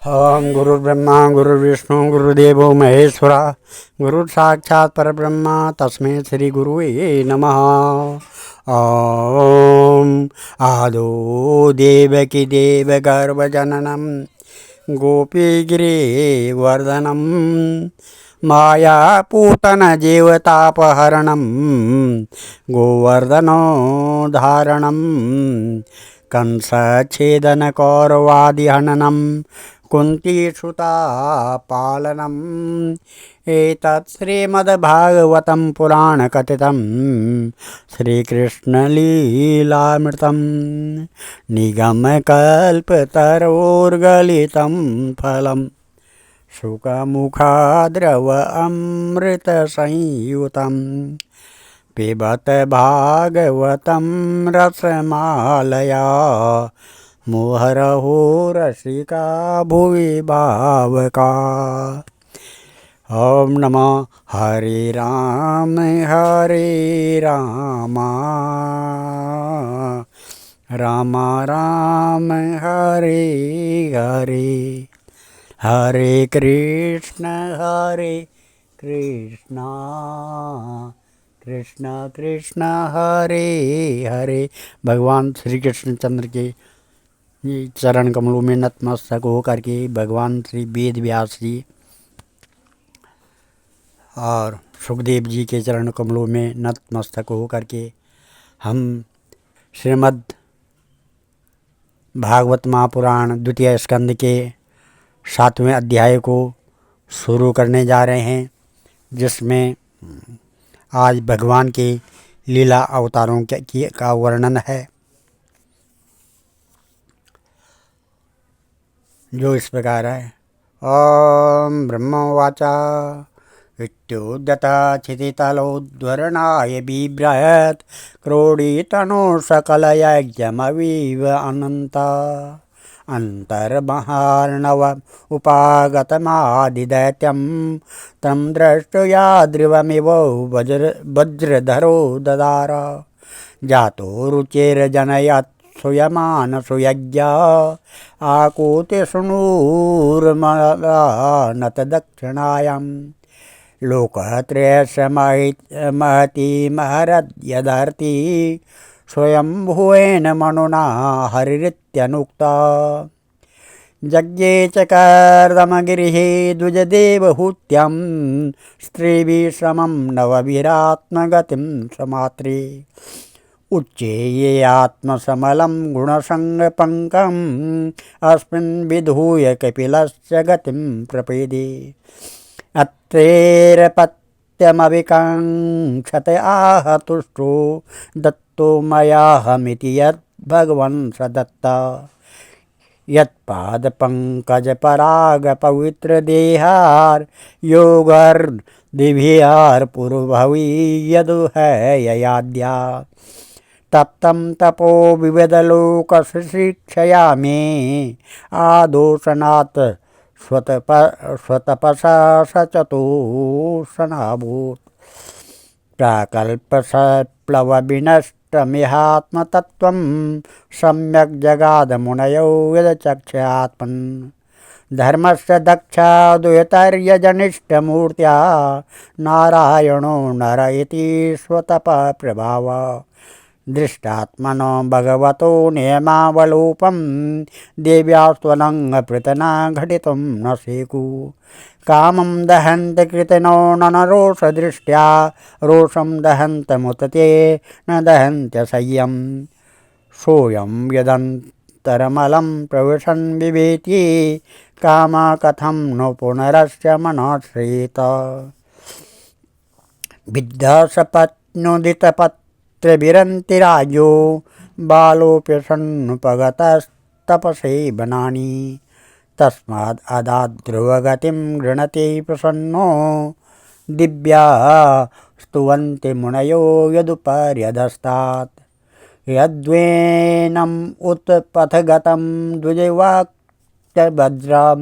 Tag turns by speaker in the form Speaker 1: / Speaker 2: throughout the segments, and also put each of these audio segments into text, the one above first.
Speaker 1: ओम गुरुर्ब्रह्मा गुरुर्विष्णु गुरुदेवो महेश्वरा गुरु साक्षात् परब्रह्मा तस्मै श्री गुरुवे नमः। ओम आदो देवकी देवगर्भजननं गोपीगिरिवर्धनं मायापूतन जीवतापहरणं गोवर्धनोद्धारणं कंसच्छेदनकौरवादिहननं कुन्तीसुता पालनम् एतत् श्रीमद्भागवतं पुराणकथितं श्रीकृष्णलीलामृतं निगमकल्पतरोर्गलितं फलं शुकमुखाद्रव अमृतसंयुतं पिबत भागवतं रसमालया मुहुरहो रसिका भुवि भावका। ओम नमः हरे राम राम राम हरे हरे हरे कृष्ण कृष्ण कृष्ण हरे हरे। भगवान श्री कृष्णचंद्र के चरण कमलों में नतमस्तक होकर के भगवान श्री वेद व्यास जी और सुखदेव जी के चरण कमलों में नतमस्तक होकर के हम श्रीमद् भागवत महापुराण द्वितीय स्कंद के 7वें अध्याय को शुरू करने जा रहे हैं, जिसमें आज भगवान के लीला अवतारों का वर्णन है, जो इस प्रकार है। ओम ब्रह्मवाचा इत्युद्यता क्षितितलोद्धरणाय बिभ्रयत् क्रोडीतनो सकलयज्ञमवीव अनन्ता अन्तर्महार्णव उपागतमादिदैत्यं तं दृष्ट्वा ध्रुवमिव वज्रधरो ददार जातो रुचिर्जनयत् सुयमान सुयज्ञ आकूति शृणुर्मनत दक्षिणायां लोकत्रयस्य महती महरद्यदर्ति स्वयंभुवेन मनुना हरिरित्यनुक्ता जज्ञे च कर्दमगिरिः द्विजदेवहूत्यं स्त्रीभिः समं नवभिरात्मगतिं समात्रे उच्चेये आत्मसमलं गुणसङ्गपङ्कम् अस्मिन् विधूय कपिलस्य गतिं प्रपेदे अत्रेरपत्यमविकाङ्क्षत आह तुष्टो दत्तो मयाहमिति यद्भगवन् स दत्ता यत्पादपङ्कजपरागपवित्रदेहार् योगर्दिभियार् पुरभवी यदुहययाद्या तप्तं तपो विविधलोकशिक्षया मे आदोषणात् स्वतपसा सचतोषणाभूत् प्राकल्पसप्लवविनष्टमिहात्मतत्त्वं सम्यक् जगादमुनयो यदचक्षात्मन् धर्मस्य दक्षादुयतर्यजनिष्ठमूर्त्या नारायणो नर इति स्वतपप्रभाव दृष्टात्मनो भगवतो नियमावलोपं देव्यास्त्वनङ्गपृतना घटितुं न सेकु कामं दहन्त कृतनो ननरोषदृष्ट्या रोषं दहन्तमुत ते न दहन्त्यसह्यं सोऽयं यदन्तरमलं प्रविशन् बिभेति काम कथं नो पुनरस्य मनश्रेत विद्धसपत्नुदितपत्रविरन्तिराजो बालोऽप्यसन्नुपगतस्तपसे वनानि तस्माद् अदाद्ध्रुवगतिं गृणते प्रसन्नो दिव्या स्तुवन्ति मुनयो यदुपर्यधस्तात् यद्वेनम् उत्पथगतं द्विजवाक्यवज्रं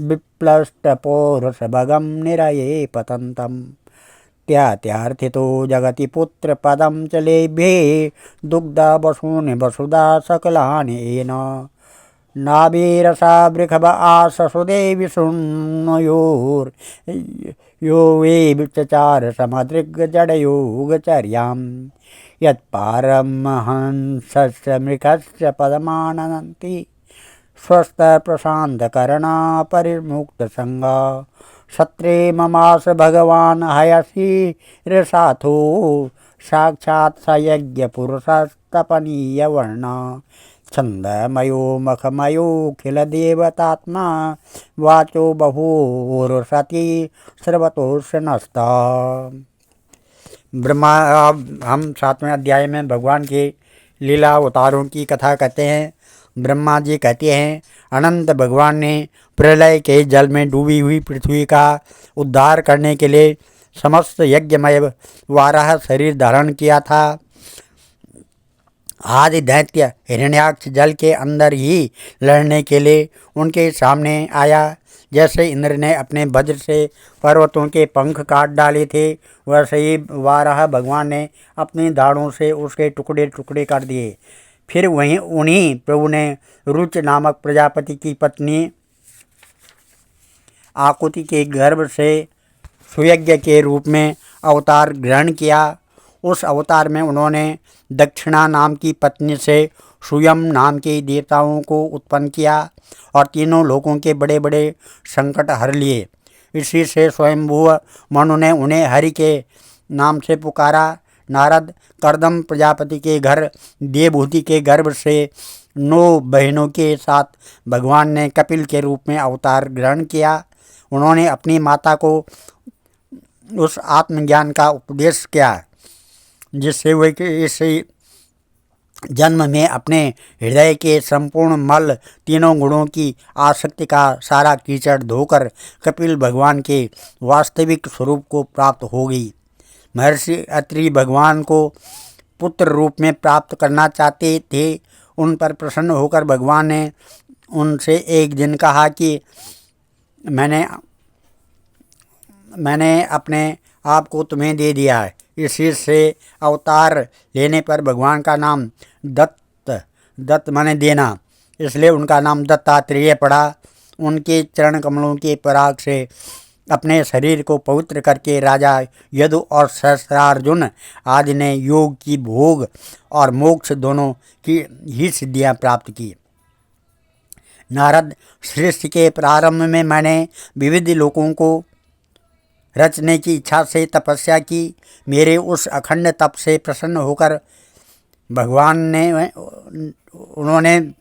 Speaker 1: विप्लष्टपौरुषभगं निरये पतन्तं त्यार्थितो जगति पुत्रपदं च लेभ्ये दुग्धा वसूनि वसुधा सकलानि येन नाभिरसा वृषभ आससुदे विशृण्वयोर् यो वे चचार समदृग्जडयोगचर्याम् यत्पारमहंसस्य मृगस्य पदमानन्ति स्वस्थ प्रशान्तकर्णा परिमुक्तसंगा सत्रे ममास भगवान् हयसि रसाथो साक्षात् स यज्ञपुरुषस्तपनीय वर्णा छन्दमयो मखमयोऽखिल देवतात्मा वाचो बहुरुषति सर्वतोषनस्ता। ब्रह्मा, हम 7वें अध्याय में भगवान के लीला अवतारों की कथा कहते हैं। ब्रह्मा जी कहते हैं, अनंत भगवान ने प्रलय के जल में डूबी हुई पृथ्वी का उद्धार करने के लिए समस्त यज्ञमय वाराह शरीर धारण किया था। आदि दैत्य हिरण्याक्ष जल के अंदर ही लड़ने के लिए उनके सामने आया। जैसे इंद्र ने अपने वज्र से पर्वतों के पंख काट डाले थे, वैसे ही वाराह भगवान ने अपनी दाढ़ों से उसके टुकड़े टुकड़े कर दिए। फिर वहीं उन्हीं प्रभु ने रुच नामक प्रजापति की पत्नी आकुति के गर्भ से सुयज्ञ के रूप में अवतार ग्रहण किया। उस अवतार में उन्होंने दक्षिणा नाम की पत्नी से सुयम नाम के देवताओं को उत्पन्न किया और तीनों लोगों के बड़े बड़े संकट हर लिए। इसी से स्वयंभू मनु ने उन्हें हरि के नाम से पुकारा। नारद कर्दम प्रजापति के घर देवहूति के गर्भ से 9 बहनों के साथ भगवान ने कपिल के रूप में अवतार ग्रहण किया। उन्होंने अपनी माता को उस आत्मज्ञान का उपदेश किया जिससे वे इस जन्म में अपने हृदय के संपूर्ण मल तीनों गुणों की आसक्ति का सारा कीचड़ धोकर कपिल भगवान के वास्तविक स्वरूप को प्राप्त हो गई। महर्षि अत्रि भगवान को पुत्र रूप में प्राप्त करना चाहते थे। उन पर प्रसन्न होकर भगवान ने उनसे एक दिन कहा कि मैंने अपने आप को तुम्हें दे दिया है। इसी से अवतार लेने पर भगवान का नाम दत्त माने देना, इसलिए उनका नाम दत्तात्रेय पड़ा। उनके चरण कमलों के पराग से अपने शरीर को पवित्र करके राजा यदु और सहस्रार्जुन आदि ने योग की भोग और मोक्ष दोनों की ही सिद्धियां प्राप्त की। नारद, सृष्टि के प्रारंभ में मैंने विविध लोगों को रचने की इच्छा से तपस्या की। मेरे उस अखंड तप से प्रसन्न होकर भगवान ने उन्होंने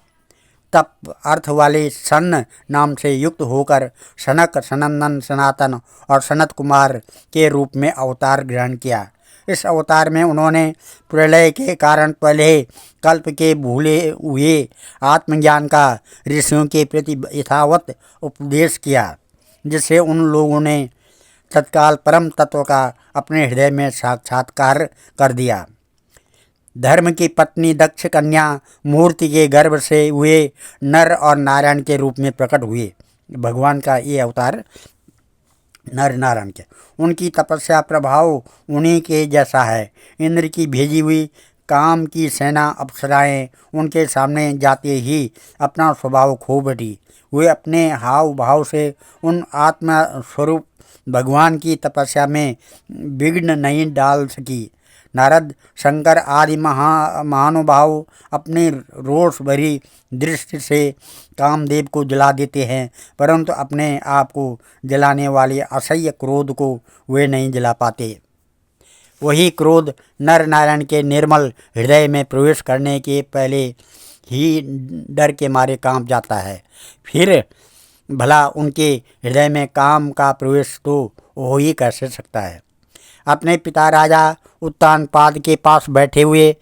Speaker 1: तप अर्थ वाले सन नाम से युक्त होकर सनक, सनंदन, सनातन और सनत कुमार के रूप में अवतार ग्रहण किया। इस अवतार में उन्होंने प्रलय के कारण पहले कल्प के भूले हुए आत्मज्ञान का ऋषियों के प्रति यथावत उपदेश किया, जिससे उन लोगों ने तत्काल परम तत्व का अपने हृदय में साक्षात्कार कर दिया। धर्म की पत्नी दक्ष कन्या मूर्ति के गर्भ से हुए नर और नारायण के रूप में प्रकट हुए। भगवान का ये अवतार नर नारायण के, उनकी तपस्या प्रभाव उन्हीं के जैसा है। इंद्र की भेजी हुई काम की सेना अप्सराएं उनके सामने जाते ही अपना स्वभाव खो बैठी। वे अपने हाव भाव से उन आत्मा स्वरूप भगवान की तपस्या में विघ्न नहीं डाल सकी। नारद, शंकर आदि महानुभाव अपनी रोष भरी दृष्टि से कामदेव को जला देते हैं, परंतु अपने आप को जलाने वाले असह्य क्रोध को वे नहीं जला पाते। वही क्रोध नर नारायण के निर्मल हृदय में प्रवेश करने के पहले ही डर के मारे कांप जाता है। फिर भला उनके हृदय में काम का प्रवेश तो हो ही कैसे सकता है। अपने पिता राजा उत्तानपाद के पास बैठे हुए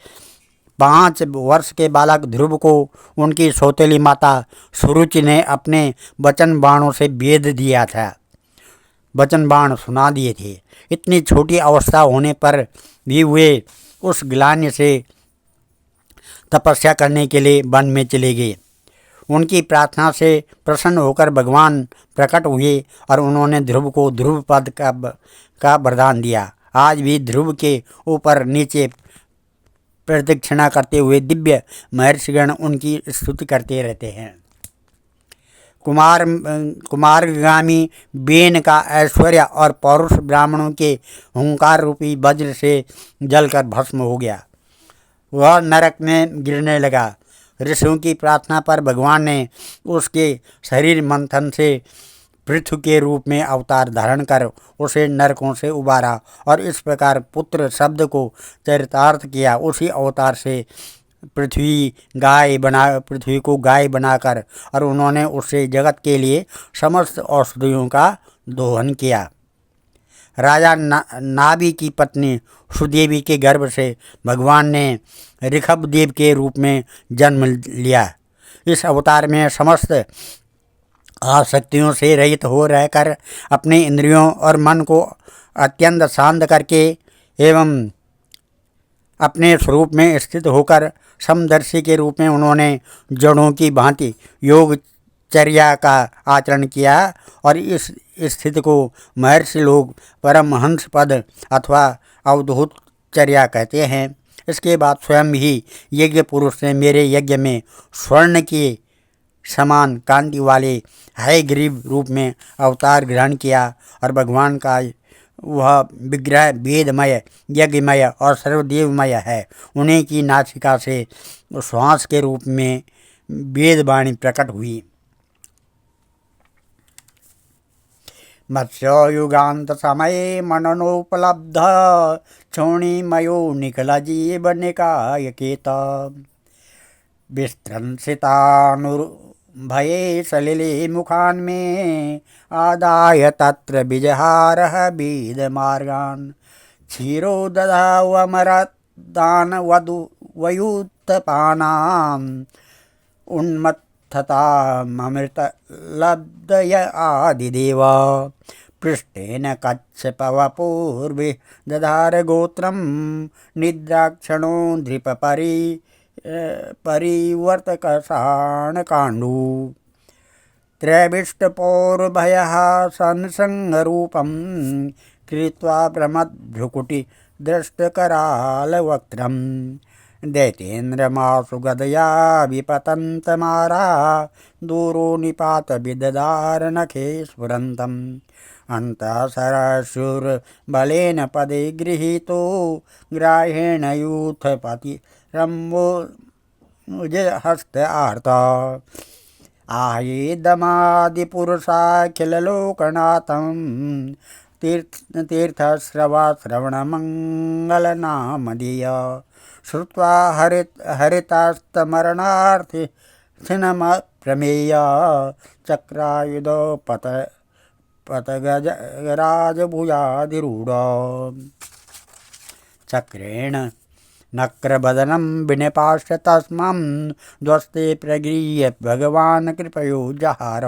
Speaker 1: 5 वर्ष के बालक ध्रुव को उनकी सौतेली माता सुरुचि ने अपने वचन बाणों से भेद दिया था, वचन बाण सुना दिए थे। इतनी छोटी अवस्था होने पर भी वे उस ग्लानि से तपस्या करने के लिए वन में चले गए। उनकी प्रार्थना से प्रसन्न होकर भगवान प्रकट हुए और उन्होंने ध्रुव को ध्रुव पद का वरदान दिया। आज भी ध्रुव के ऊपर नीचे प्रदक्षिणा करते हुए दिव्य महर्षिगण उनकी स्तुति करते रहते हैं। कुमारगामी बेन का ऐश्वर्य और पौरुष ब्राह्मणों के हुंकार रूपी वज्र से जलकर भस्म हो गया। वह नरक में गिरने लगा। ऋषियों की प्रार्थना पर भगवान ने उसके शरीर मंथन से पृथु के रूप में अवतार धारण कर उसे नरकों से उबारा और इस प्रकार पुत्र शब्द को चरितार्थ किया। उसी अवतार से पृथ्वी को गाय बनाकर और उन्होंने उससे जगत के लिए समस्त औषधियों का दोहन किया। राजा नाभि की पत्नी सुदेवी के गर्भ से भगवान ने ऋषभ देव के रूप में जन्म लिया। इस अवतार में समस्त आसक्तियों से रहित हो रहकर अपने इंद्रियों और मन को अत्यंत शांत करके एवं अपने स्वरूप में स्थित होकर समदर्शी के रूप में उन्होंने जड़ों की भांति योगचर्या का आचरण किया और इस स्थिति को महर्षि लोग परमहंस पद अथवा अवधूत चर्या कहते हैं। इसके बाद स्वयं ही यज्ञ पुरुष ने मेरे यज्ञ में स्वर्ण के समान कांति वाले हयग्रीव रूप में अवतार ग्रहण किया और भगवान का वह विग्रह वेदमय, यज्ञमय और सर्वदेवमय है। उन्हीं की नासिका से श्वास के रूप में वेदवाणी प्रकट हुई। मत्स्ययुगांत समय मननोपलब्ध क्षोणिमयो निखल जीव निकाय केत विस्त्रंसितानुर्भये सलिले मुखान में आदाय तत्र विजहारः वेद मार्गान् क्षीरो ददावमरदान वयूत्थपानाम् उन्मत्थतामृतलब्धय आदिदेव पृष्ठेन कच्छपवपूर्वे दधार गोत्रं निद्राक्षणो नृपपरि परिवर्तकशाणकाण्डू त्रैविष्टपौर्भयः संसंगरूपं कृत्वा प्रमद्भ्रुकुटिदृष्टकरालवक्त्रं दैतेन्द्रमासु गदया विपतन्तमारा दूरो निपात विदधारनखे स्फुरन्तम् अन्तःसरशूरबलेन पदे गृहीतो ग्राह्येण यूथपति रम्भोजहस्त आर्ता आयेदमादिपुरुषाखिललोकनाथं तीर्थश्रवणमङ्गलनामधेय श्रुत्वा हरितास्तमरणार्थिनमप्रमेय चक्रायुधो पतगजराजभुजाधिरूढ चक्रेण नक्रबदनं विनिपाश्य तस्मं ध्वस्ते प्रगृह्य भगवान् कृपयो जहार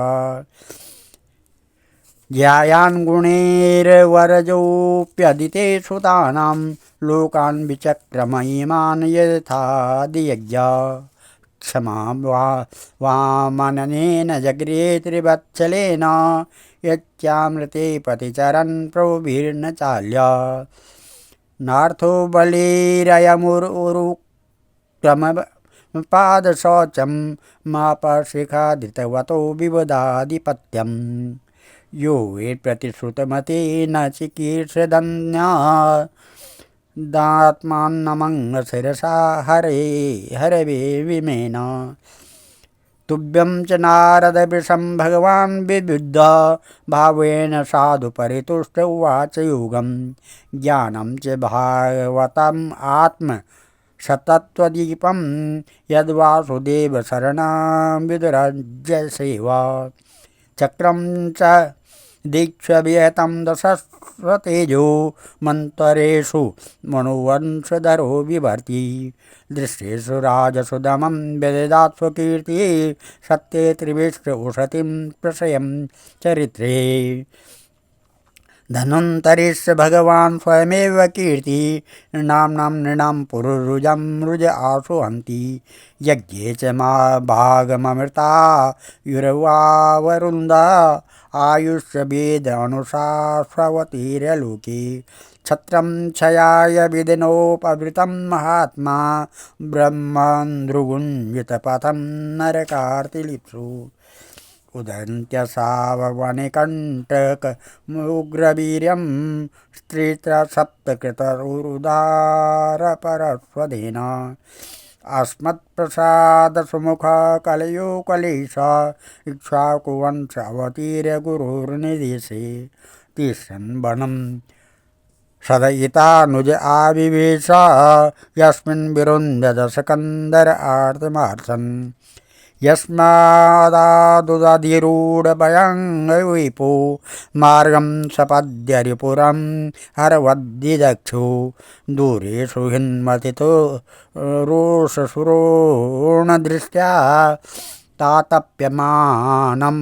Speaker 1: ज्यायान् गुणैर्वरजोऽप्यदिते सुतानां लोकान् विचक्रमयिमान् यथादियज्ञ क्षमा वामननेन जगृहे त्रिवत्सलेन यच्चामृते पतिचरन् प्रभुभिर्न चाल्य नार्थो बलिरयमुरुक्रमपादशौचं मापशिखाधृतवतो विबुधाधिपत्यं यो वेत्प्रतिश्रुतमते न चिकीर्षदन्या दात्मान्नमं शिरसा हरवे विमेन तुभ्यं च नारद वृषं भगवान् विबुद्ध भावेन साधु परितुष्ट उवाच योगं ज्ञानं च भागवतम् आत्म सतत्वदीपं यद्वासुदेव शरणं विदुरज्य सेवा चक्रं च दीक्षवियतं दशस्वतेजो मन्त्रेषु मनुवंशधरो बिभर्ति दृष्टेषु राजसुदमं व्यददात् स्वकीर्ति सत्ये त्रिविष्ट उशतिं प्रशयं चरित्रे धनुन्तरिस्य भगवान् स्वयमेव कीर्ति नृणां नृणां पुरुरुजं रुज आशु हन्ति यज्ञे च मा भागममृता युरवावरुन्दा आयुष्य वेद अनुशाश्वतीर्यलोके छत्रं क्षयाय विदिनोपवृतं महात्मा ब्रह्मन् भृगुञ्जितपथं नरकार्तिलिप्सु उदन्त्यसा भगवाने कण्टक उग्रवीर्यं स्त्रीत्र सप्तकृतरुदारपरस्वधेन अस्मत्प्रसादसुमुख कलयो कलेश इक्ष्वाकुवंश अवतीर्य गुरुर्निदेशे तिष्ठन् वनं सदयितानुज आविवेश यस्मिन् विरुन्धदशकन्दर आर्तमार्सन् यस्मादादुदधिरूढभयङ्गविपो मार्गं सपद्य रिपुरं हरवद्दिदक्षु दूरेषु हिन्मथितो रोषसुरोणदृष्ट्या तातप्यमानं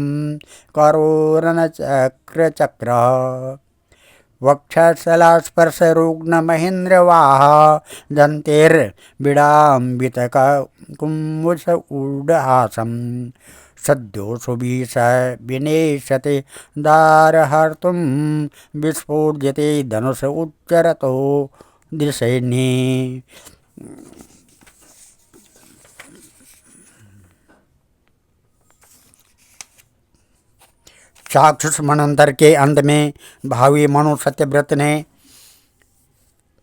Speaker 1: करोरनचक्रचक्र वक्षस्थलस्पर्शरुग्णमहेन्द्रवाह दन्तेर्बिडाम्बितकुम्भुष ऊढहासं सद्यो सुबीष विनेशते दारहर्तुं विस्फोड्यते धनुष उच्चरतो दृशैनी। चाक्षुष मनंतर के अंत में भावी मनु सत्यव्रत ने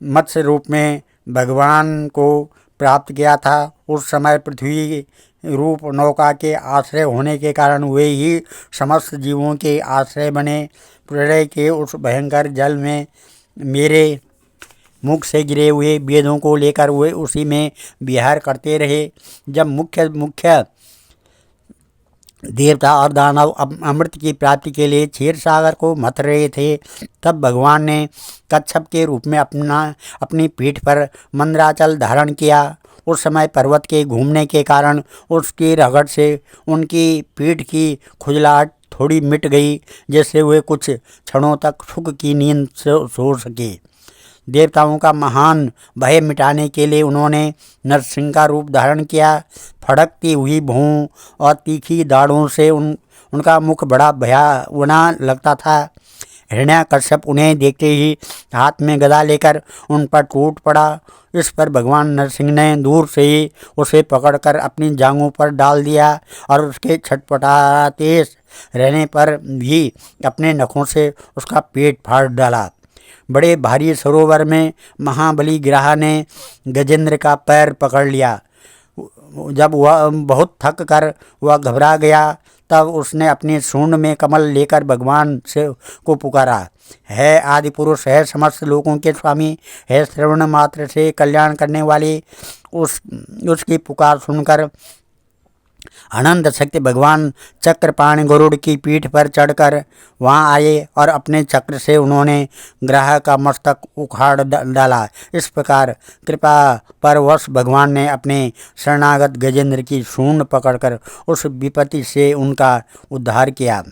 Speaker 1: मत्स्य रूप में भगवान को प्राप्त किया था। उस समय पृथ्वी रूप नौका के आश्रय होने के कारण वे ही समस्त जीवों के आश्रय बने। प्रलय के उस भयंकर जल में मेरे मुख से गिरे हुए वेदों को लेकर वे उसी में विहार करते रहे। जब मुख्य देवता और दानव अमृत की प्राप्ति के लिए क्षीर सागर को मथ रहे थे, तब भगवान ने कच्छप के रूप में अपनी पीठ पर मंदराचल धारण किया। उस समय पर्वत के घूमने के कारण उसकी रगड़ से उनकी पीठ की खुजलाहट थोड़ी मिट गई, जिससे वे कुछ क्षणों तक सुख की नींद सो सके। देवताओं का महान भय मिटाने के लिए उन्होंने नरसिंह का रूप धारण किया। फड़कती हुई भौं और तीखी दाढ़ों से उनका मुख बड़ा भयावना लगता था। हिरण्याकश्यप उन्हें देखते ही हाथ में गदा लेकर उन पर टूट पड़ा। इस पर भगवान नरसिंह ने दूर से ही उसे पकड़कर अपनी जांघों पर डाल दिया और उसके छटपटाते रहने पर भी अपने नखों से उसका पेट फाड़ डाला। बड़े भारी सरोवर में महाबली ग्राह ने गजेंद्र का पैर पकड़ लिया। जब वह बहुत थक कर वह घबरा गया, तब उसने अपनी सूंड में कमल लेकर भगवान से को पुकारा, है आदि पुरुष, है समस्त लोगों के स्वामी, है श्रवण मात्र से कल्याण करने वाले। उसकी पुकार सुनकर अनंत शक्ति भगवान चक्रपाणि गरुड़ की पीठ पर चढ़कर वहां आए और अपने चक्र से उन्होंने ग्राह का मस्तक उखाड़ डाला। इस प्रकार कृपा परवश भगवान ने अपने शरणागत गजेंद्र की सूंड पकड़कर उस विपत्ति से उनका उद्धार किया।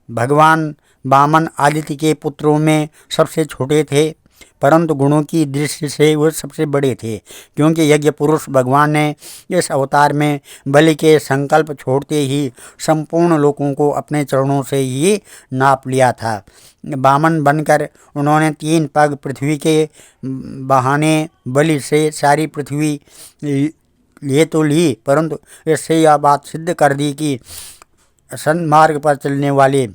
Speaker 1: भगवान वामन आदित्य के पुत्रों में सबसे छोटे थे, परंतु गुणों की दृष्टि से वे सबसे बड़े थे, क्योंकि यज्ञ पुरुष भगवान ने इस अवतार में बलि के संकल्प छोड़ते ही संपूर्ण लोगों को अपने चरणों से ही नाप लिया था। वामन बनकर उन्होंने 3 पग पृथ्वी के बहाने बलि से सारी पृथ्वी ले तो ली, परंतु इससे यह बात सिद्ध कर दी कि सन्मार्ग पर चलने वाले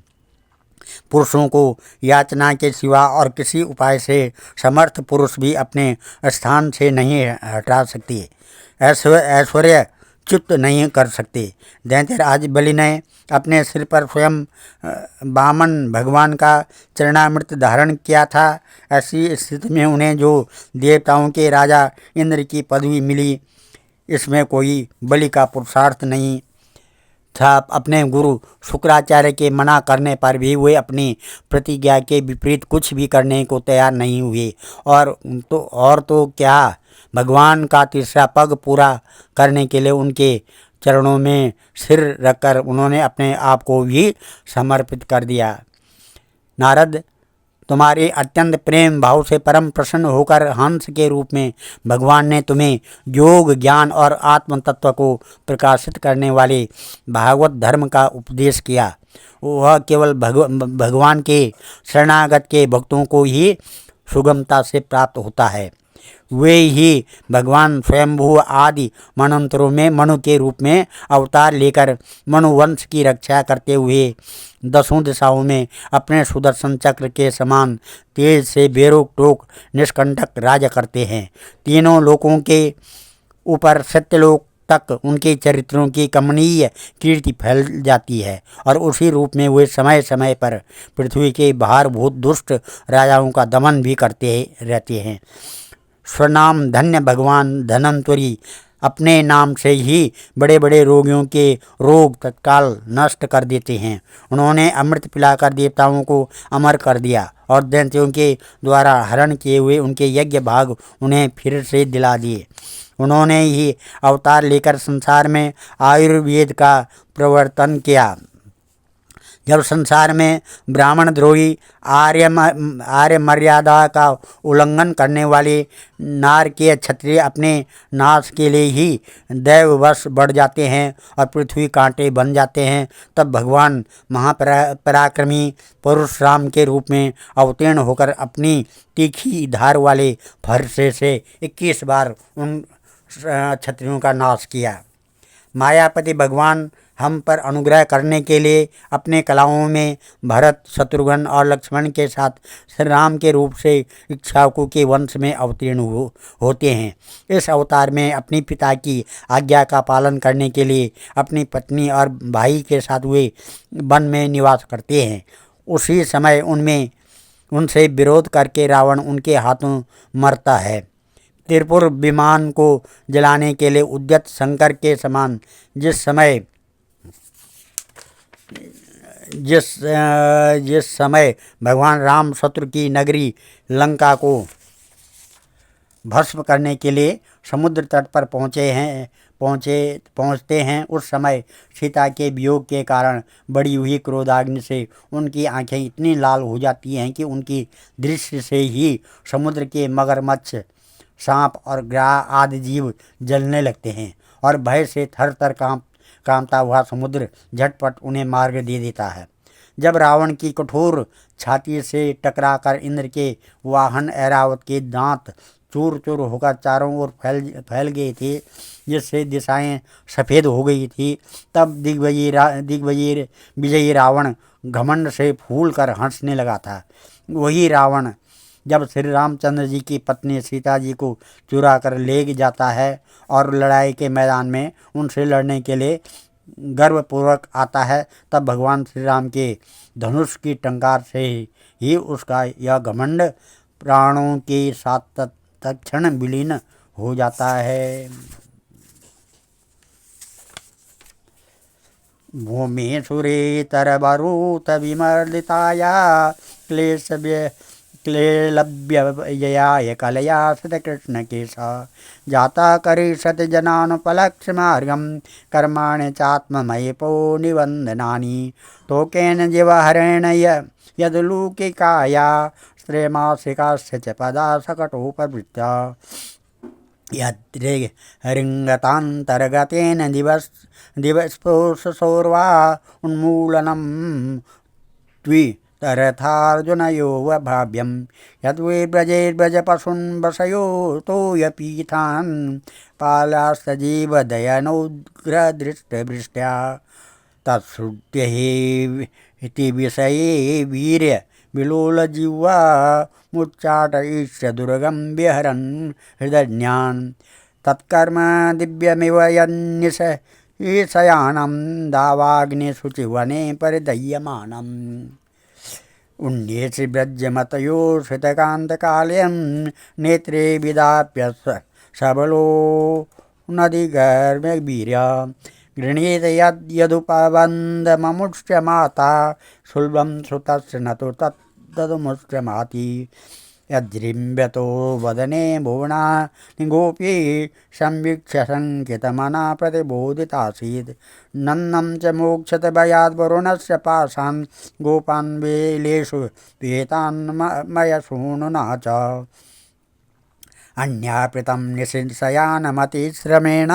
Speaker 1: पुरुषों को याचना के सिवा और किसी उपाय से समर्थ पुरुष भी अपने स्थान से नहीं हटा सकते, ऐश्वर्य च्युत नहीं कर सकते। दैत्यराज बलि ने अपने सिर पर स्वयं वामन भगवान का चरणामृत धारण किया था। ऐसी स्थिति में उन्हें जो देवताओं के राजा इंद्र की पदवी मिली, इसमें कोई बलि का पुरुषार्थ नहीं था। अपने गुरु शुक्राचार्य के मना करने पर भी वे अपनी प्रतिज्ञा के विपरीत कुछ भी करने को तैयार नहीं हुए, और तो क्या, भगवान का तीसरा पग पूरा करने के लिए उनके चरणों में सिर रखकर उन्होंने अपने आप को भी समर्पित कर दिया। नारद, तुम्हारे अत्यंत प्रेम भाव से परम प्रसन्न होकर हंस के रूप में भगवान ने तुम्हें योग, ज्ञान और आत्म तत्व को प्रकाशित करने वाले भागवत धर्म का उपदेश किया। वह केवल भगवान के शरणागत के भक्तों को ही सुगमता से प्राप्त होता है। वे ही भगवान स्वयंभू आदि मनंत्रों में मनु के रूप में अवतार लेकर मनुवंश की रक्षा करते हुए दसों दिशाओं में अपने सुदर्शन चक्र के समान तेज से बेरोक टोक निष्कंटक राज करते हैं। तीनों लोकों के ऊपर सत्यलोक तक उनके चरित्रों की कमनीय कीर्ति फैल जाती है और उसी रूप में वे समय समय पर पृथ्वी के भारभूत दुष्ट राजाओं का दमन भी करते रहते हैं। स्वनाम धन्य भगवान धनंतरी अपने नाम से ही बड़े बड़े रोगियों के रोग तत्काल नष्ट कर देते हैं। उन्होंने अमृत पिलाकर देवताओं को अमर कर दिया और दैत्यों के द्वारा हरण किए हुए उनके यज्ञ भाग उन्हें फिर से दिला दिए। उन्होंने ही अवतार लेकर संसार में आयुर्वेद का प्रवर्तन किया। जब संसार में ब्राह्मण द्रोही आर्य मर्यादा का उल्लंघन करने वाले नारकीय क्षत्रिय अपने नाश के लिए ही दैववश बढ़ जाते हैं और पृथ्वी कांटे बन जाते हैं, तब भगवान महापराक्रमी परशुराम के रूप में अवतीर्ण होकर अपनी तीखी धार वाले फरसे से 21 बार उन क्षत्रियों का नाश किया। मायापति भगवान हम पर अनुग्रह करने के लिए अपने कलाओं में भरत, शत्रुघ्न और लक्ष्मण के साथ श्री राम के रूप से इक्ष्वाकु के वंश में अवतीर्ण होते हैं। इस अवतार में अपनी पिता की आज्ञा का पालन करने के लिए अपनी पत्नी और भाई के साथ वे वन में निवास करते हैं। उसी समय उनसे विरोध करके रावण उनके हाथों मरता है। त्रिपुर विमान को जलाने के लिए उद्यत शंकर के समान जिस समय भगवान राम शत्रु की नगरी लंका को भस्म करने के लिए समुद्र तट पर पहुँचते हैं, उस समय सीता के वियोग के कारण बढ़ी हुई क्रोधाग्नि से उनकी आंखें इतनी लाल हो जाती हैं कि उनकी दृष्टि से ही समुद्र के मगरमच्छ, सांप और ग्राह आदि जीव जलने लगते हैं और भय से थर थर कांपता हुआ समुद्र झटपट उन्हें मार्ग दे देता है। जब रावण की कठोर छाती से टकराकर इंद्र के वाहन ऐरावत के दांत चूर चूर होकर चारों ओर फैल गए थे, जिससे दिशाएं सफ़ेद हो गई थी, तब दिग्विजयी विजयी रावण घमंड से फूल कर हंसने लगा था। वही रावण जब श्री रामचंद्र जी की पत्नी सीता जी को चुरा कर ले जाता है और लड़ाई के मैदान में उनसे लड़ने के लिए गर्वपूर्वक आता है, तब भगवान श्री राम के धनुष की टंकार से ही उसका यह घमंड प्राणों के साथ तत्क्षण विलीन हो जाता है। भूमि सुरेतरवरूथ विमर्दिताया क्लेलभ्ययाय कलया सतकृष्ण केशा जाता करिष्यत जनानुपलक्ष्य मार्गम कर्माणि चात्ममयिपो निबन्धनानि तोकेन जीवहरेण यदलूकिकाया श्रेमासिकास्य च पदा सकटोपवृत्या यद्रिङ्गतान्तर्गतेन दिवस्पोषसोर्वा उन्मूलनं तरथार्जुनयोः भाव्यं यद्वे ब्रजेर्ब्रजपशून् वशयोतोऽयपीठान् पालास्तजीवदयनोग्रदृष्टवृष्ट्या तत्श्रुत्य इति विषये वीर्य विलोलजिह्वा मुच्चाटयिष्य दुर्गं विहरन् हृदयान् तत्कर्म दिव्यमिव ईशयानं दावाग्निशुचिवने परिदह्यमानम् उन्येषि व्रजमतयो श्रितकान्तकालयं नेत्रे विदाप्य सबलो नदीगर्भवीर्य गृह्णीत यदुपवन्दममुष्य माता सुलभं श्रुतस्य न तु तदमुष्यमाति यद्रिम्यतो वदने भुवनानि गोपी संवीक्ष्य शङ्कितमना प्रतिबोधितासीत् नन्दं च मोक्षत भयाद् वरुणस्य पाशान् गोपान् वेलेषु वेतान् मयसूनुना च अन्यापृतं निशिशयानमतिश्रमेण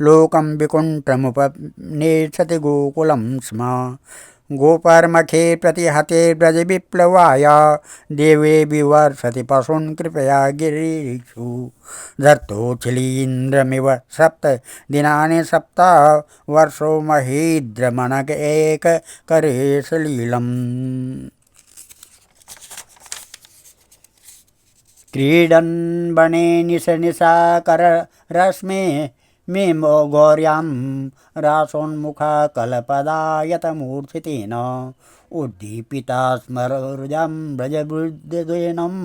Speaker 1: लोकं विकुण्ठमुपनेच्छति गोकुलं स्म गोपर्मखे प्रतिहते ब्रज विप्लवाय देवे विवर्षति पशून् कृपया गिरीषु धर्तोऽखिलीन्द्रमिव सप्त दिनानि सप्त वर्षो महीद्रमणक एक करे सलीलम्। क्रीडन् वने निशनिशाकर रश्मे मेमो गौर्यां रासोन्मुखा कलपदायतमूर्छितेन उद्दीपिता स्मररुजां व्रजवृद्धद्वयनं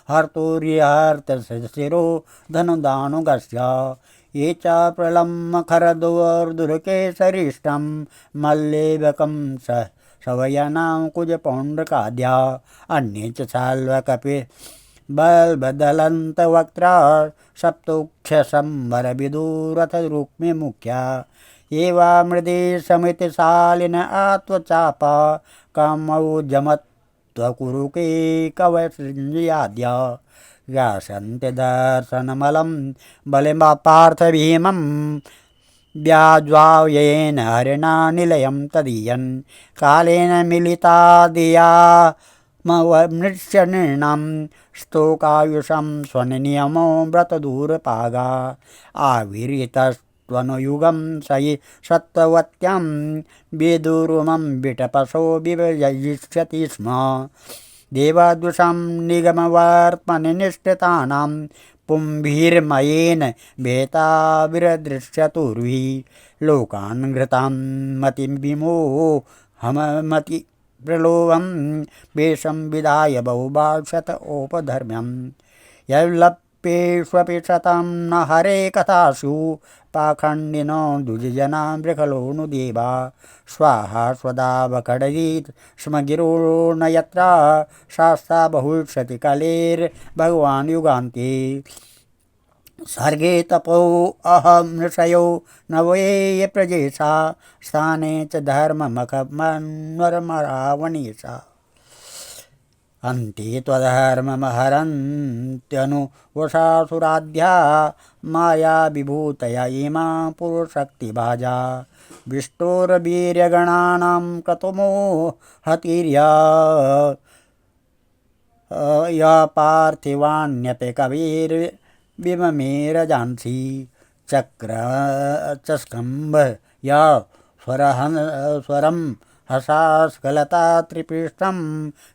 Speaker 1: हर्तोर्यहर्तशिरो धनुदानुगस्य ये च प्रलम्बखरदोर्दुर्केसरिष्टं मल्लेवकं सवयनां कुजपौण्ड्रकाद्या अन्ये च साल्वकपि बलबदलन्तवक्त्रा सप्तोक्षसंवर विदुरथ रुक्मि मुख्या एवा मृदे समितिशालिन आत्वचापा कामौजमत्वकुरुके कवसृञ्जयाद्य व्यासन्ति दर्शनमलं बलिमापार्थभीमं व्याज्वायेन हरिणा निलयं तदीयन् कालेन मिलिता दिया मृष्यनृणां स्तोकायुषं स्वनियमो व्रतदूरपागा आविर्यतस्त्वनुयुगं सयि सत्त्ववत्यां विदुरुमं विटपशो विभजिष्यति स्म देवादुषां निगमवर्त्मनि निष्ठितानां पुंभिर्मयेन भेताविरदृश्यतुर्भिः लोकान् घृतां मतिविमोहमति प्रलोभं वेषं विधाय बहुभाषत औपधर्म्यं यल्लप्येष्वपि शतं न हरे कथासु पाखण्डिनो द्विजना बृखलोऽनुदेवा स्वाहा स्वदा वखडयेत् स्म गिरो न यत्र शास्ता बहुष्यति कलेर्भगवान् युगान्ते सर्गे तपो अहं ऋषयो नवये प्रजेशा स्थाने च धर्ममखमन्वरमरावणेशा अन्ते त्वधर्ममहरन्त्यनुवशासुराध्या माया विभूतया इमा पुरुषशक्तिभाजा विष्टोर्वीर्यगणानां क्रतुमो हतिर्या या पार्थिवान्यपि कविर्विममेरजांसि चस्कम्भ या स्वरं हसास्खलता त्रिपृष्ठं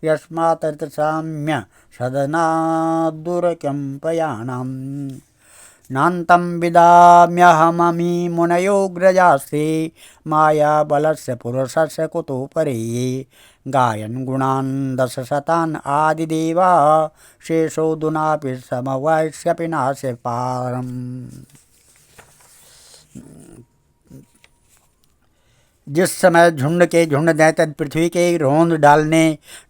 Speaker 1: यस्मात्तत्साम्य सदनाद्दुरकम्पयाणाम् नान्तं विदाम्यहममी मुनयोऽग्रजास्ते मायाबलस्य पुरुषस्य कुतो परे गायन् गुणान् दशशतान् आदिदेवा शेषोऽधुनापि समवैष्यपि नास्य पारम्। जिस समय झुंड के झुंड दैत्य पृथ्वी के रोंद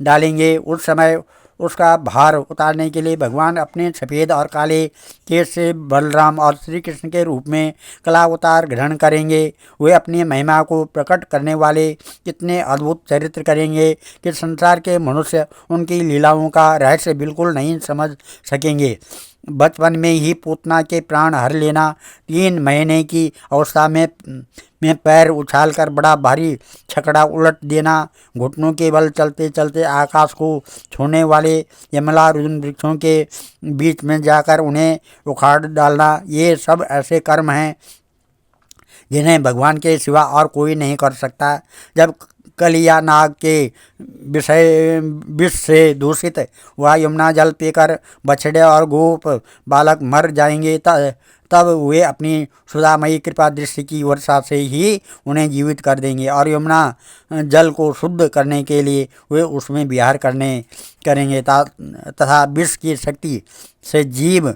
Speaker 1: डालेंगे उस समय उसका भार उतारने के लिए भगवान अपने सफ़ेद और काले केश से बलराम और श्री कृष्ण के रूप में कला अवतार ग्रहण करेंगे। वे अपनी महिमा को प्रकट करने वाले कितने अद्भुत चरित्र करेंगे कि संसार के मनुष्य उनकी लीलाओं का रहस्य बिल्कुल नहीं समझ सकेंगे। बचपन में ही पूतना के प्राण हर लेना, 3 महीने की अवस्था में पैर उछालकर बड़ा भारी छकड़ा उलट देना, घुटनों के बल चलते चलते आकाश को छूने वाले यमलार्जुन वृक्षों के बीच में जाकर उन्हें उखाड़ डालना, ये सब ऐसे कर्म हैं जिन्हें भगवान के सिवा और कोई नहीं कर सकता। जब कलिया नाग के विष से दूषित वह यमुना जल पीकर बछड़े और गोप बालक मर जाएंगे, तब वे अपनी सुधामयी कृपा दृष्टि की वर्षा से ही उन्हें जीवित कर देंगे और यमुना जल को शुद्ध करने के लिए वे उसमें विहार करेंगे तथा विष की शक्ति से जीव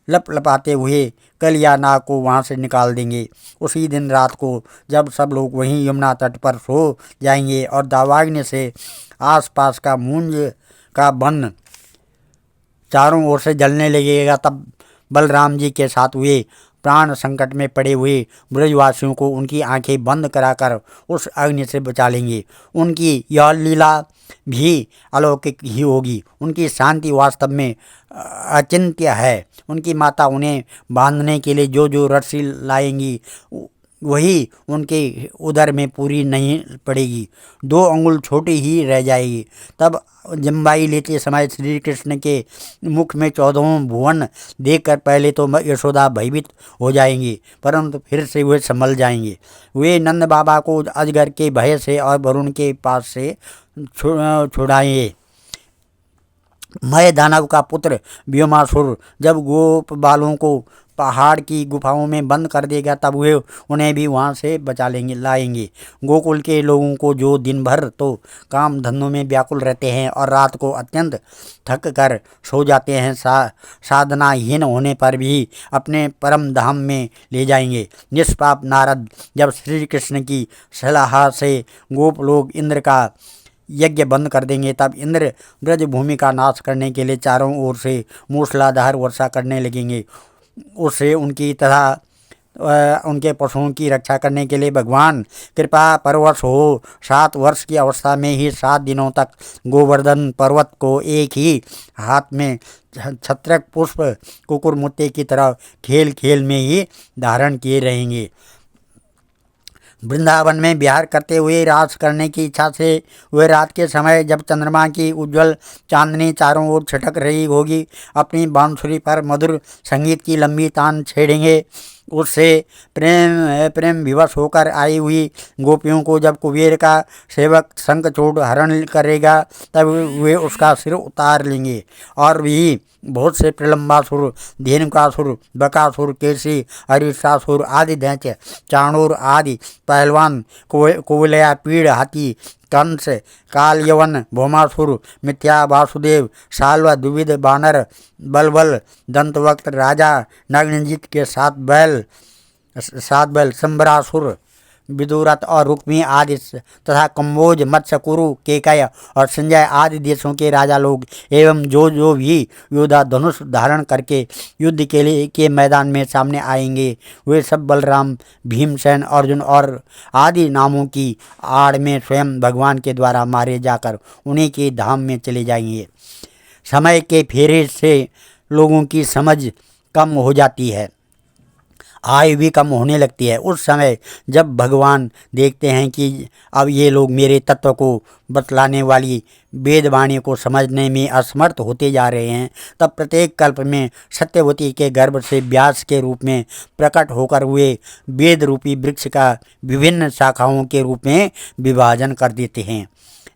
Speaker 1: लपलपाते हुए कलिया नाग को वहाँ से निकाल देंगे। उसी दिन रात को जब सब लोग वहीं यमुना तट पर सो जाएंगे और दावाग्नि से आसपास का मूंज का वन चारों ओर से जलने लगेगा, तब बलराम जी के साथ वे प्राण संकट में पड़े हुए ब्रजवासियों को उनकी आंखें बंद कराकर उस अग्नि से बचा लेंगे। उनकी यह लीला भी अलौकिक ही होगी। उनकी शांति वास्तव में अचिंत्य है। उनकी माता उन्हें बांधने के लिए जो रस्सी लाएंगी वही उनके उदर में पूरी नहीं पड़ेगी, 2 अंगुल छोटी ही रह जाएगी। तब जम्बाई लेते समय श्री कृष्ण के मुख में 14 भुवन देखकर पहले तो यशोदा भयभीत हो जाएंगी, परंतु फिर से वे संभल जाएंगे। वे नंद बाबा को अजगर के भय से और वरुण के पास से छुड़ाएंगे। मय दानव का पुत्र व्योमासुर जब गोप बालों को पहाड़ की गुफाओं में बंद कर देगा, तब वे उन्हें भी वहां से बचा लाएंगे। गोकुल के लोगों को जो दिन भर तो काम धंधों में व्याकुल रहते हैं और रात को अत्यंत थक कर सो जाते हैं, साधनाहीन होने पर भी अपने परम धाम में ले जाएंगे। निष्पाप नारद जब श्री कृष्ण की सलाह से गोप लोग इंद्र का यज्ञ बंद कर देंगे, तब इंद्र ब्रज भूमि का नाश करने के लिए चारों ओर से मूसलाधार वर्षा करने लगेंगे। उससे उनकी तथा उनके पशुओं की रक्षा करने के लिए भगवान कृपा परवश हो 7 वर्ष की अवस्था में ही 7 दिनों तक गोवर्धन पर्वत को एक ही हाथ में छत्रक पुष्प कुकुरमुत्ते की तरह खेल खेल में ही धारण किए रहेंगे। वृंदावन में विहार करते हुए रास करने की इच्छा से वे रात के समय जब चंद्रमा की उज्जवल चांदनी चारों ओर छिटक रही होगी, अपनी बांसुरी पर मधुर संगीत की लंबी तान छेड़ेंगे। उससे प्रेम विवश होकर आई हुई गोपियों को जब कुबेर का सेवक शंख चूड़ हरण करेगा, तब वे उसका सिर उतार लेंगे और भी बहुत से प्रलंबासुर, धेनुकासुर, बकासुर, केसी, हरिषासुर आदि दैत्य, चाणूर आदि पहलवान, कुवलया, पीड़, हाथी, कंस, काल यवन, भौमासुर, मिथ्या, वासुदेव, साल्व, द्विविध बानर, बलबल, दंतवक्त, राजा नग्नजित के 7 बैल, संबरासुर, विदुरथ और रुक्मी आदि तथा कम्बोज, मत्स्य, कुरु, केकय और संजय आदि देशों के राजा लोग एवं जो भी योद्धा धनुष धारण करके युद्ध के लिए के मैदान में सामने आएंगे, वे सब बलराम, भीमसेन, अर्जुन और आदि नामों की आड़ में स्वयं भगवान के द्वारा मारे जाकर उन्हीं के धाम में चले जाएंगे। समय के फेरे से लोगों की समझ कम हो जाती है, आयु भी कम होने लगती है। उस समय जब भगवान देखते हैं कि अब ये लोग मेरे तत्व को बतलाने वाली वेदवाणी को समझने में असमर्थ होते जा रहे हैं, तब प्रत्येक कल्प में सत्यवती के गर्भ से व्यास के रूप में प्रकट होकर हुए वेद रूपी वृक्ष का विभिन्न शाखाओं के रूप में विभाजन कर देते हैं।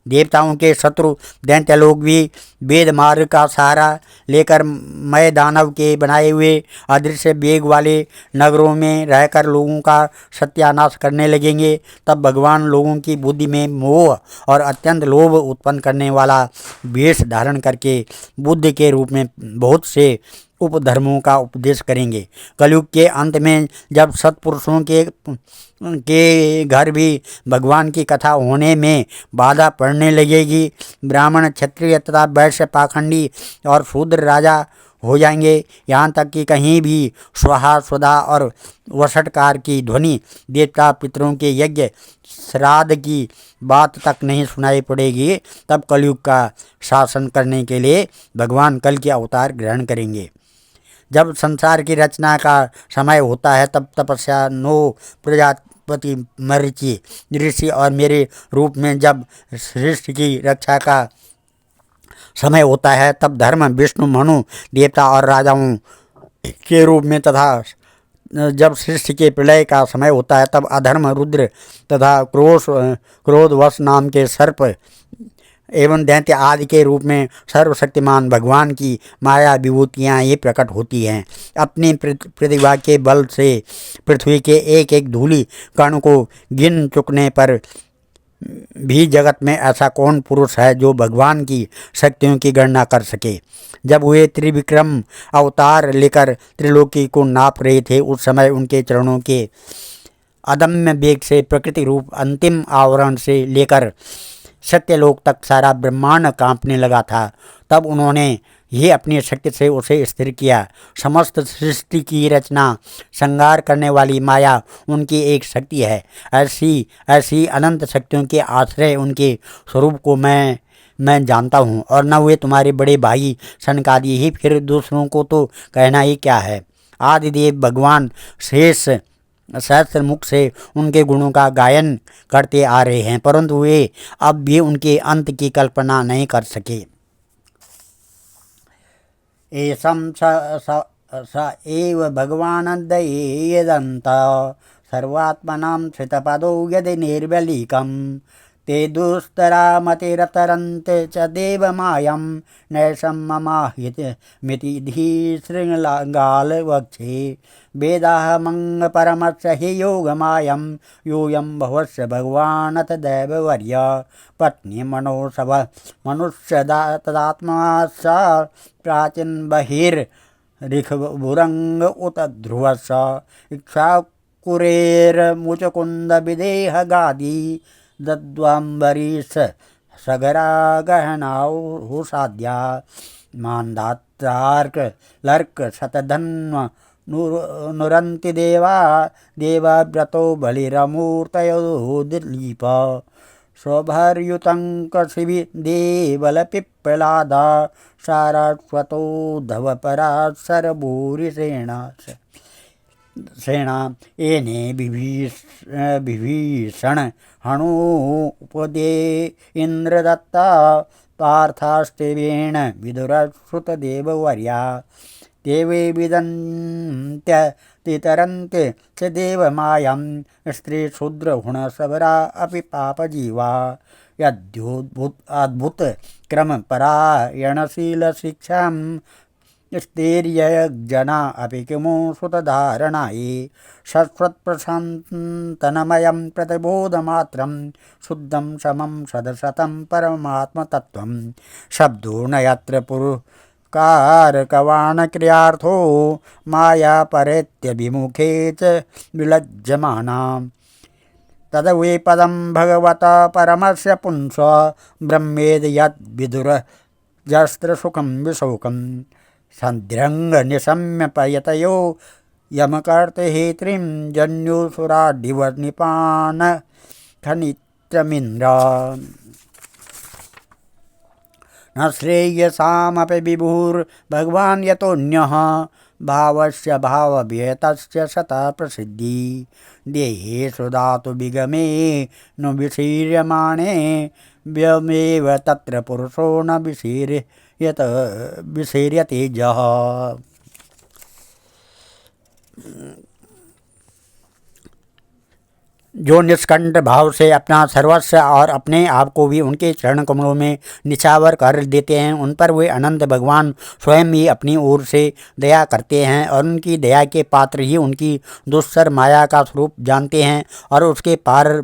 Speaker 1: देवताओं के शत्रु दैत्य लोग भी वेद मार्ग का सहारा लेकर मय दानव के बनाए हुए अदृश्य वेग वाले नगरों में रहकर लोगों का सत्यानाश करने लगेंगे। तब भगवान लोगों की बुद्धि में मोह और अत्यंत लोभ उत्पन्न करने वाला वेश धारण करके बुद्ध के रूप में बहुत से उपधर्मों का उपदेश करेंगे। कलयुग के अंत में जब सत्पुरुषों के घर भी भगवान की कथा होने में बाधा पड़ने लगेगी, ब्राह्मण, क्षत्रिय तथा वैश्य पाखंडी और शूद्र राजा हो जाएंगे। यहाँ तक कि कहीं भी स्वाहा स्वधा और वषटकार की ध्वनि देवता पितरों के यज्ञ श्राद्ध की बात तक नहीं सुनाई पड़ेगी। तब कलयुग का शासन करने के लिए भगवान कल के अवतार ग्रहण करेंगे। जब संसार की रचना का समय होता है, तब तपस्या 9 प्रजापति, मरीचि ऋषि और मेरे रूप में जब सृष्टि की रक्षा का समय होता है, तब धर्म, विष्णु, मनु देवता और राजाओं के रूप में तथा जब सृष्टि के प्रलय का समय होता है, तब अधर्म, रुद्र तथा क्रोधवश नाम के सर्प एवं दैत्य आदि के रूप में सर्वशक्तिमान भगवान की माया विभूतियाँ ये प्रकट होती हैं। अपनी प्रतिभा के बल से पृथ्वी के एक एक धूलि कण को गिन चुकने पर भी जगत में ऐसा कौन पुरुष है जो भगवान की शक्तियों की गणना कर सके। जब वे त्रिविक्रम अवतार लेकर त्रिलोकी को नाप रहे थे, उस समय उनके चरणों के अदम्य वेग से प्रकृति रूप अंतिम आवरण से लेकर सत्यलोक तक सारा ब्रह्मांड कांपने लगा था। तब उन्होंने ये अपनी शक्ति से उसे स्थिर किया। समस्त सृष्टि की रचना संहार करने वाली माया उनकी एक शक्ति है। ऐसी अनंत शक्तियों के आश्रय उनके स्वरूप को मैं जानता हूँ, और न वे तुम्हारे बड़े भाई सनकादि ही, फिर दूसरों को तो कहना ही क्या है। आदिदेव भगवान शेष सहस्त्र मुख से उनके गुणों का गायन करते आ रहे हैं, परंतु वे अब भी उनके अंत की कल्पना नहीं कर सके। एषं स एव भगवानद्वये यदन्तः सर्वात्मनां श्रितपदो यदि निर्बलीकं ते दुस्तरा मतिरतरन्ते च देवमायं नैषं ममाहितमिति धीशृङ्गाल वक्षे वेदाहमं परमस्य हि योगमायं यूयं भवस्य भगवानथ दैववर्य पत्नी मनोसव मनुष्य तदात्मा स प्राचीन बहिर्ऋखभुरंग उत ध्रुवस इक्षाकुरेर्मुचकुंद विदेह गादी दद्वांबरीश सगरा गहनाओ साध्या मानदातार्क लर्क शतधन्व नुरंति देवा देवाव्रतो बलिरमूर्तयो दिलीप शोभर्युतंकशिवि देवलपिप्पलादा सारस्वतो धवपराशर भूरिसेना सेना एने विभीषण हणु उपदे इंद्रदत्ता पार्थास्तेवेण विदुरश्रुतदेववर्या देवे विदन्त्य च देवमायं स्त्रीशूद्रहुणसवरा अपि पापजीवा यद्योद्भुत क्रमपरायणशीलशिक्षां स्थैर्यजना अपि किमु सुतधारणायै शश्वत्प्रशान्तनमयं प्रतिबोधमात्रं शुद्धं समं सदशतं परमात्मतत्त्वं शब्दो न यत्र कारकवाणक्रियार्थो माया परेत्य विमुखे च विलज्जमाना तदवे पदं भगवता परमस्य पुंस ब्रह्मेद यद्विदुरजस्त्रसुखं विशोकं सन्ध्रंग निशम्य पयतयो यमकर्तहेत्रीं जन्युसुराडिवनिपान खनित्रमिन्द्र न श्रेयसामपि विभुर्भगवान् यतोऽन्यः भावस्य भावभेतस्य सतः प्रसिद्धि देहेषु धातु विगमे न विशीर्यमाणे व्यमेव तत्र पुरुषो न विशीर्यते जः। जो निष्कंठ भाव से अपना सर्वस्व और अपने आप को भी उनके चरण कमलों में निछावर कर देते हैं, उन पर वे अनंत भगवान स्वयं ही अपनी ओर से दया करते हैं और उनकी दया के पात्र ही उनकी दुस्सर माया का स्वरूप जानते हैं और उसके पार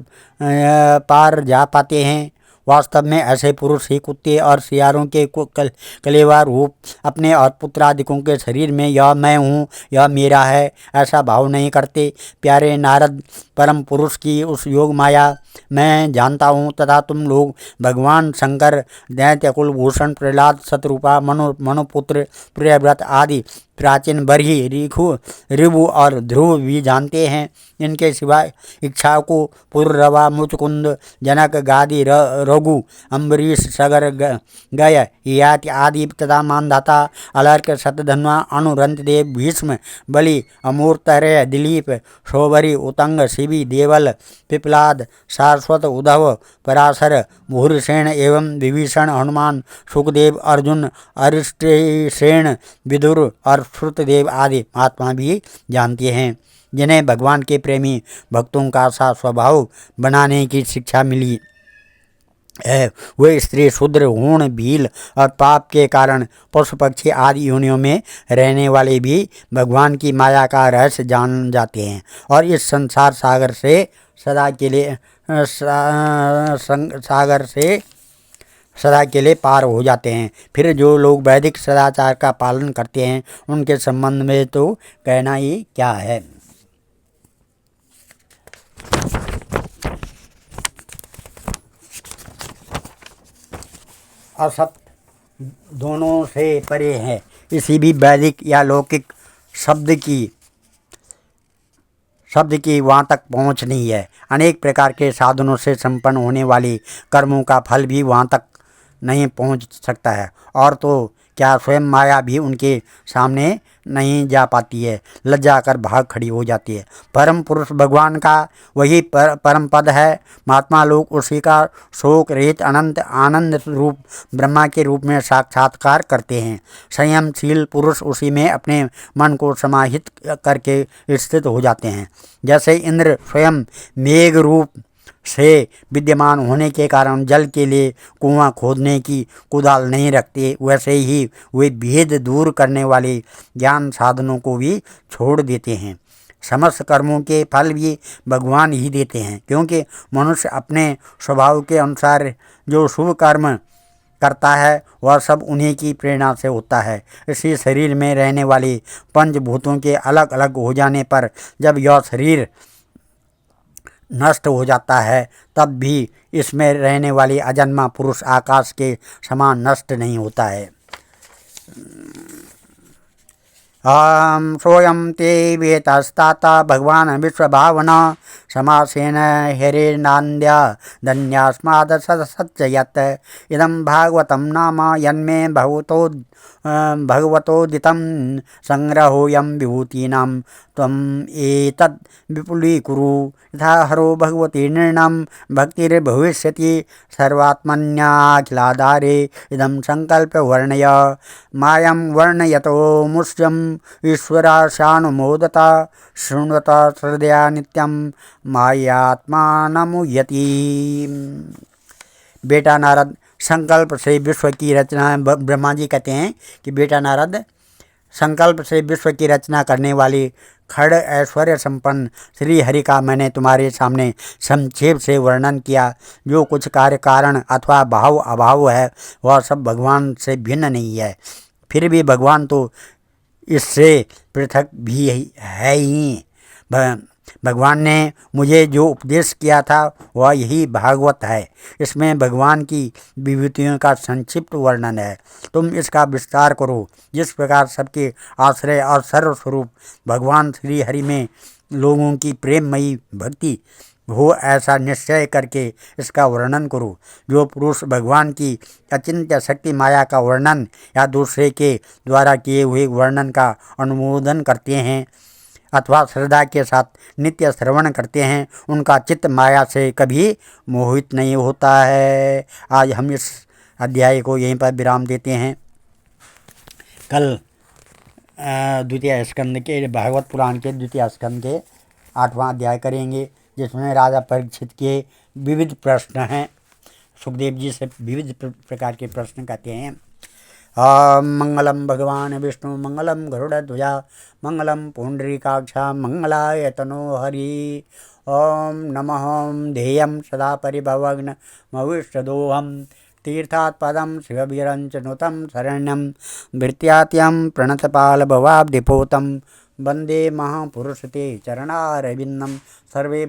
Speaker 1: जा पाते हैं। वास्तव में ऐसे पुरुष ही कुत्ते और सियारों के कलेवार रूप अपने और पुत्रादिकों के शरीर में यह मैं हूँ, यह मेरा है, ऐसा भाव नहीं करते। प्यारे नारद, परम पुरुष की उस योग माया मैं जानता हूँ तथा तुम लोग भगवान शंकर, दैत्य कुलभूषण प्रहलाद, शतरूपा, मनुपुत्र, प्रियव्रत आदि प्राचीन बरही, ऋभु और ध्रुव भी जानते हैं। इनके सिवाय इक्ष्वाकु, पुररवा, मुचकुंद, जनक, गादी, रघु, अम्बरीश, सगर, गय, याति आदि तथा मानधाता, अलर्क, शतधन्वा, अनुरंतदेव, भीष्म, बलि, अमूर्तर्य, दिलीप, शोभरी, उतंग, शिवि, देवल, पिपलाद, सारस्वत, उद्धव, पराशर, भूरिसेन एवं विभीषण, हनुमान, सुखदेव, अर्जुन, अरिष्टसेन, विदुर और श्रुतदेव आदि महात्मा भी जानते हैं, जिन्हें भगवान के प्रेमी भक्तों का सा स्वभाव बनाने की शिक्षा मिली है। वे स्त्री, शूद्र, हूण, भील और पाप के कारण पशु पक्षी आदि योनियों में रहने वाले भी भगवान की माया का रहस्य जान जाते हैं और इस संसार सागर से सदा के लिए पार हो जाते हैं। फिर जो लोग वैदिक सदाचार का पालन करते हैं उनके संबंध में तो कहना ही क्या है। असत दोनों से परे है। किसी भी वैदिक या लौकिक शब्द की वहाँ तक पहुँच नहीं है। अनेक प्रकार के साधनों से संपन्न होने वाली कर्मों का फल भी वहाँ तक नहीं पहुँच सकता है, और तो क्या स्वयं माया भी उनके सामने नहीं जा पाती है, लज्जा कर भाग खड़ी हो जाती है। परम पुरुष भगवान का वही परम पद है। महात्मा लोग उसी का शोक रहित अनंत आनंद रूप ब्रह्मा के रूप में साक्षात्कार करते हैं। संयमशील पुरुष उसी में अपने मन को समाहित करके स्थित हो जाते हैं। जैसे इंद्र स्वयं मेघ रूप से विद्यमान होने के कारण जल के लिए कुआं खोदने की कुदाल नहीं रखते, वैसे ही वे भेद दूर करने वाले ज्ञान साधनों को भी छोड़ देते हैं। समस्त कर्मों के फल भी भगवान ही देते हैं, क्योंकि मनुष्य अपने स्वभाव के अनुसार जो शुभ कर्म करता है वह सब उन्हीं की प्रेरणा से होता है। इसी शरीर में रहने वाले पंचभूतों के अलग अलग हो जाने पर जब यह शरीर नष्ट हो जाता है, तब भी इसमें रहने वाली अजन्मा पुरुष आकाश के समान नष्ट नहीं होता है। सोयम ते वेतस्ताता भगवान विश्वभावना समासेन हिरेनान्द्या धन्यास्माद सच्चयत् इदं भागवतं नाम यन्मे भगवतोदितं संग्रहोऽयं विभूतीनां त्वम् एतद् विपुलीकुरु यथा हरो भगवती नृणां भक्तिर्भविष्यति सर्वात्मन्याखिलाधारे इदं संकल्प वर्णय मायं वर्णयतो मुष्यम् ईश्वराशानुमोदता शृण्वत श्रद्धया नित्यं मायात्मानमुह्यति। बेटा नारद, संकल्प से विश्व की रचना, ब्रह्मा जी कहते हैं कि बेटा नारद, संकल्प से विश्व की रचना करने वाली खड़ ऐश्वर्य संपन्न श्री हरि का मैंने तुम्हारे सामने संक्षेप से वर्णन किया। जो कुछ कार्य कारण अथवा भाव अभाव है वह सब भगवान से भिन्न नहीं है। फिर भी भगवान तो इससे पृथक भी है ही। भगवान ने मुझे जो उपदेश किया था वह यही भागवत है। इसमें भगवान की विभूतियों का संक्षिप्त वर्णन है। तुम इसका विस्तार करो। जिस प्रकार सबके आश्रय और सर्वस्वरूप भगवान श्री हरि में लोगों की प्रेममयी भक्ति हो, ऐसा निश्चय करके इसका वर्णन करो। जो पुरुष भगवान की अचिंत्य शक्ति माया का वर्णन या दूसरे के द्वारा किए हुए वर्णन का अनुमोदन करते हैं अथवा श्रद्धा के साथ नित्य श्रवण करते हैं, उनका चित्त माया से कभी मोहित नहीं होता है। आज हम इस अध्याय को यहीं पर विराम देते हैं। कल द्वितीय स्कंद के, भागवत पुराण के द्वितीय स्कंद के 8वां अध्याय करेंगे, जिसमें राजा परीक्षित के विविध प्रश्न हैं। सुखदेव जी से विविध प्रकार के प्रश्न कहते हैं। मंगलम भगवान विष्णु मंगलम गरुड़ध्वजा मंगलम पुंडरीकाक्षा मंगलाय तनो हरि। ओम नमः ध्येयं सदा परिभवग्न मविष्टदोहम तीर्थात् पदं शिवभिरञ्च नुतं शरण्यं भृत्यात्यं प्रणतपाल भवाब्धिपोतं वन्दे महापुरुषते चरणारविन्दं सर्वे